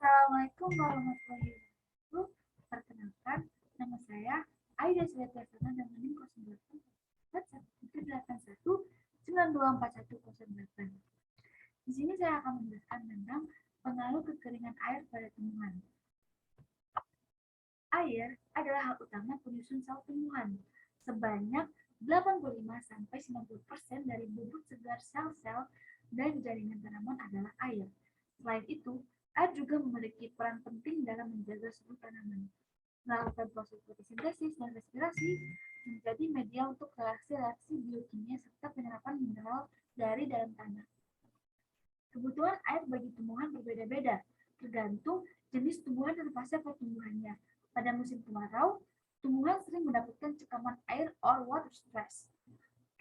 Assalamualaikum warahmatullahi wabarakatuh. Perkenalkan, nama saya Aida Swetasana dan NIM 08 Di sini saya akan menjelaskan tentang pengaruh kekeringan air pada tumbuhan. Air adalah hal utama penyusun sel tumbuhan. Sebanyak 85-90% dari bubuk segar sel-sel dan jaringan tanaman adalah air. Selain itu, air juga memiliki peran penting dalam menjaga suhu tanaman. Melakukan proses fotosintesis dan respirasi menjadi media untuk reaksi-reaksi biokimia serta penyerapan mineral dari dalam tanah. Kebutuhan air bagi tumbuhan berbeda-beda, tergantung jenis tumbuhan dan fase pertumbuhannya. Pada musim kemarau, tumbuhan sering mendapatkan cekaman air or water stress.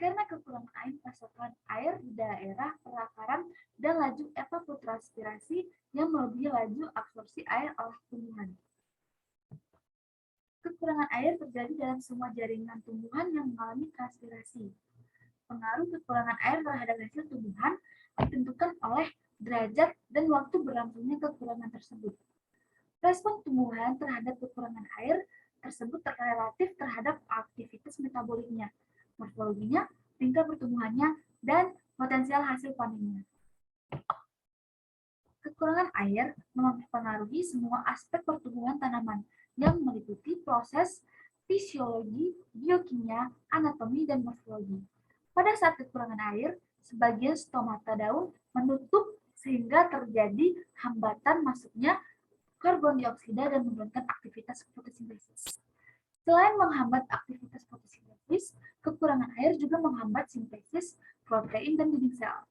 Karena kekurangan air, pasokan air di daerah perakaran dan laju evapotranspirasi yang melebihi laju absorpsi air oleh tumbuhan. Kekurangan air terjadi dalam semua jaringan tumbuhan yang mengalami transpirasi. Pengaruh kekurangan air terhadap hasil tumbuhan ditentukan oleh derajat dan waktu berlangsungnya kekurangan tersebut. Respon tumbuhan terhadap kekurangan air tersebut relatif terhadap aktivitas metaboliknya, morfologinya, tingkat pertumbuhannya, dan potensial hasil panennya. Kekurangan air mempengaruhi semua aspek pertumbuhan tanaman yang meliputi proses fisiologi, biokimia, anatomi, dan morfologi. Pada saat kekurangan air, sebagian stomata daun menutup sehingga terjadi hambatan masuknya karbon dioksida dan menurunkan aktivitas fotosintesis. Selain menghambat aktivitas fotosintesis, kekurangan air juga menghambat sintesis protein dan dinding sel.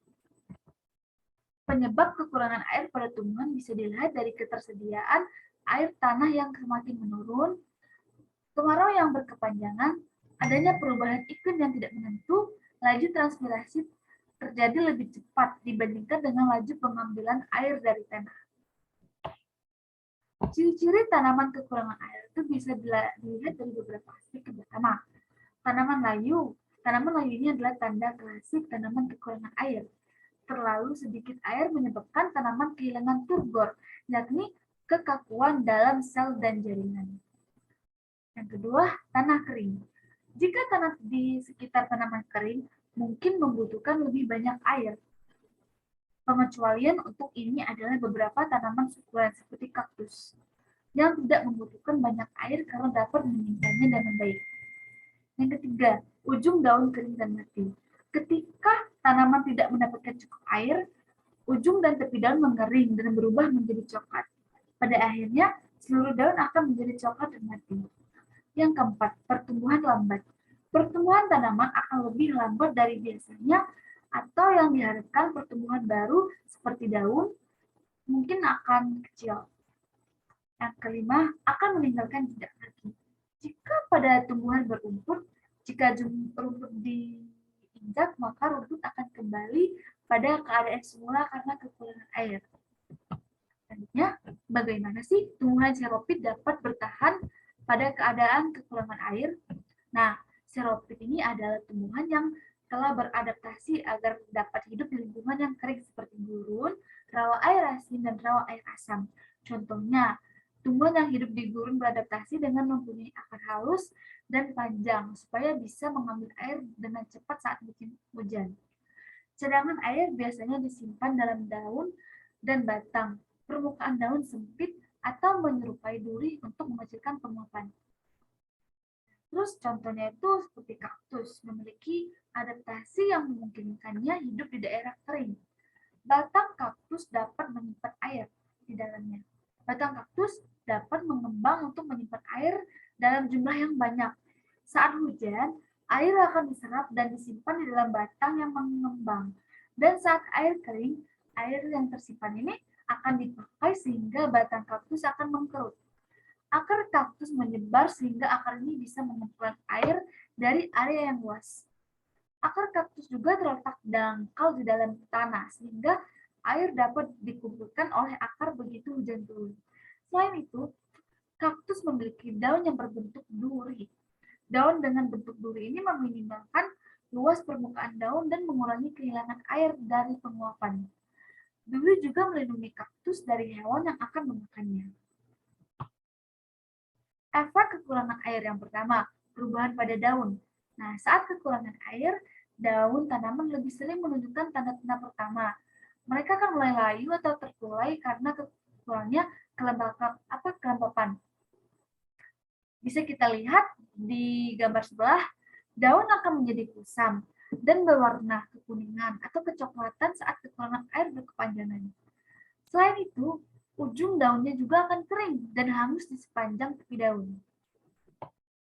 Penyebab kekurangan air pada tumbuhan bisa dilihat dari ketersediaan air tanah yang semakin menurun, kemarau yang berkepanjangan, adanya perubahan iklim yang tidak menentu, laju transpirasi terjadi lebih cepat dibandingkan dengan laju pengambilan air dari tanah. Ciri-ciri tanaman kekurangan air itu bisa dilihat dari beberapa aspek. Yang pertama, tanaman layu. Tanaman layu ini adalah tanda klasik tanaman kekurangan air. Terlalu sedikit air menyebabkan tanaman kehilangan turgor, yakni kekakuan dalam sel dan jaringan. Yang kedua, tanah kering. Jika tanah di sekitar tanaman kering, mungkin membutuhkan lebih banyak air. Pengecualian untuk ini adalah beberapa tanaman sukulen seperti kaktus, yang tidak membutuhkan banyak air karena dapat menyimpannya dengan baik. Yang ketiga, ujung daun kering dan mati. Ketika tanaman tidak mendapatkan cukup air, ujung dan tepi daun mengering dan berubah menjadi coklat. Pada akhirnya, seluruh daun akan menjadi coklat dan mati. Yang keempat, pertumbuhan lambat. Pertumbuhan tanaman akan lebih lambat dari biasanya atau yang diharapkan pertumbuhan baru seperti daun mungkin akan kecil. Yang kelima, akan meninggalkan jejak kaki. Jika pada tumbuhan berumput, jika rumput diinjak, maka rumput akan kembali pada keadaan semula karena kekurangan air. Selanjutnya, bagaimana sih tumbuhan xeropit dapat bertahan pada keadaan kekurangan air? Nah, xeropit ini adalah tumbuhan yang telah beradaptasi agar dapat hidup di lingkungan yang kering seperti gurun, rawa air asin, dan rawa air asam. Contohnya, tumbuhan yang hidup di gurun beradaptasi dengan mempunyai akar halus dan panjang supaya bisa mengambil air dengan cepat saat musim hujan. Cadangan air biasanya disimpan dalam daun dan batang, permukaan daun sempit, atau menyerupai duri untuk mengecilkan penguapan. Terus contohnya itu seperti kaktus, memiliki adaptasi yang memungkinkannya hidup di daerah kering. Batang kaktus dapat menyimpan air di dalamnya. Batang kaktus dapat mengembang untuk menyimpan air dalam jumlah yang banyak. Saat hujan, air akan diserap dan disimpan di dalam batang yang mengembang. Dan saat air kering, air yang tersimpan ini akan dipakai sehingga batang kaktus akan mengkerut. Akar kaktus menyebar sehingga akar ini bisa mengumpulkan air dari area yang luas. Akar kaktus juga terletak dangkal di dalam tanah sehingga air dapat dikumpulkan oleh akar begitu hujan turun. Selain itu, kaktus memiliki daun yang berbentuk duri. Daun dengan bentuk duri ini meminimalkan luas permukaan daun dan mengurangi kehilangan air dari penguapan. Duri juga melindungi kaktus dari hewan yang akan memakannya. Efek kekurangan air yang pertama, perubahan pada daun. Nah, saat kekurangan air, daun tanaman lebih sering menunjukkan tanda-tanda pertama. Mereka akan mulai layu atau terkulai karena kurangnya kelembapan. Bisa kita lihat di gambar sebelah, daun akan menjadi kusam dan berwarna kekuningan atau kecoklatan saat kekurangan air berkepanjangan. Selain itu, ujung daunnya juga akan kering dan hangus di sepanjang tepi daun.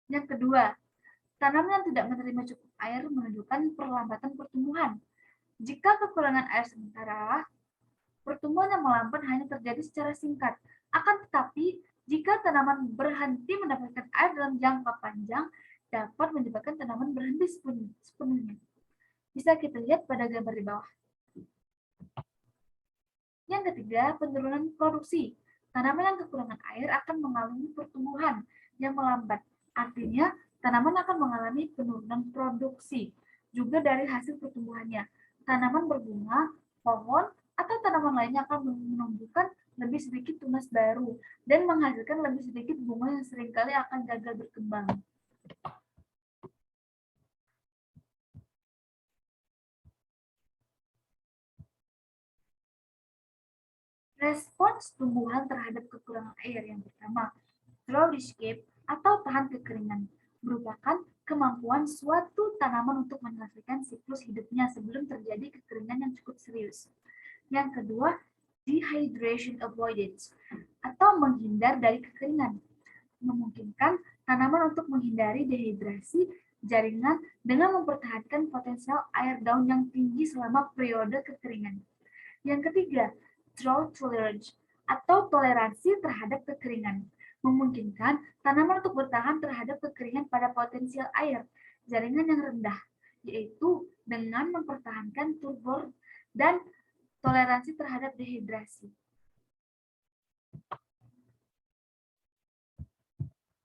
Yang kedua, tanaman yang tidak menerima cukup air menunjukkan perlambatan pertumbuhan. Jika kekurangan air sementara, pertumbuhan yang melambat hanya terjadi secara singkat. Akan tetapi, jika tanaman berhenti mendapatkan air dalam jangka panjang, dapat menyebabkan tanaman berhenti sepenuhnya. Bisa kita lihat pada gambar di bawah. Yang ketiga, penurunan produksi. Tanaman yang kekurangan air akan mengalami pertumbuhan yang melambat. Artinya, tanaman akan mengalami penurunan produksi juga dari hasil pertumbuhannya. Tanaman berbunga, pohon, atau tanaman lainnya akan menumbuhkan lebih sedikit tunas baru dan menghasilkan lebih sedikit bunga yang seringkali akan gagal berkembang. Respons tumbuhan terhadap kekurangan air yang pertama, drought escape atau tahan kekeringan, merupakan kemampuan suatu tanaman untuk menyelesaikan siklus hidupnya sebelum terjadi kekeringan yang cukup serius. Yang kedua, dehydration avoidance atau menghindar dari kekeringan, memungkinkan tanaman untuk menghindari dehidrasi jaringan dengan mempertahankan potensial air daun yang tinggi selama periode kekeringan. Yang ketiga, drought tolerance atau toleransi terhadap kekeringan, memungkinkan tanaman untuk bertahan terhadap kekeringan pada potensial air jaringan yang rendah, yaitu dengan mempertahankan turgor dan toleransi terhadap dehidrasi.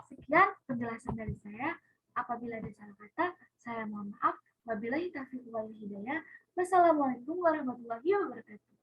Sekian penjelasan dari saya. Apabila ada salah kata, saya mohon maaf. Wabillahi taufiq wal hidayah. Wassalamualaikum warahmatullahi wabarakatuh.